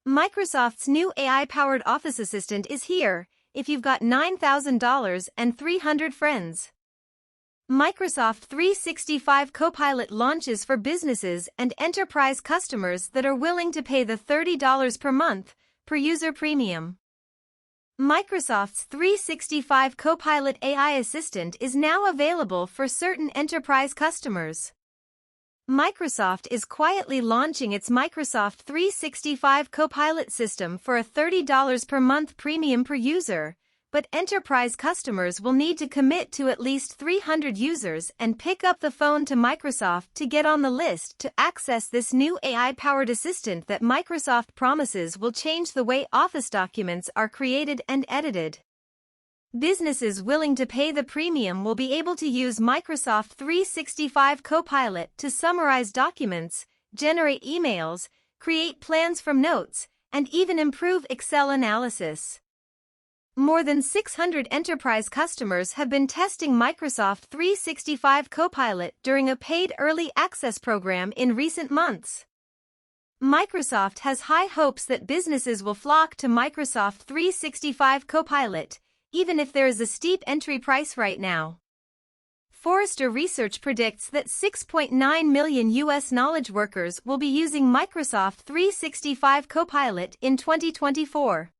Microsoft's new AI-powered office assistant is here, if you've got $9,000 and 300 friends. Microsoft 365 Copilot launches for businesses and enterprise customers that are willing to pay the $30 per month per user premium. Microsoft's 365 Copilot AI assistant is now available for certain enterprise customers. Microsoft is quietly launching its Microsoft 365 Copilot system for a $30 per month premium per user, but enterprise customers will need to commit to at least 300 users and pick up the phone to Microsoft to get on the list to access this new AI-powered assistant that Microsoft promises will change the way Office documents are created and edited. Businesses willing to pay the premium will be able to use Microsoft 365 Copilot to summarize documents, generate emails, create plans from notes, and even improve Excel analysis. More than 600 enterprise customers have been testing Microsoft 365 Copilot during a paid early access program in recent months. Microsoft has high hopes that businesses will flock to Microsoft 365 Copilot, even if there is a steep entry price right now. Forrester Research predicts that 6.9 million U.S. knowledge workers will be using Microsoft 365 Copilot in 2024.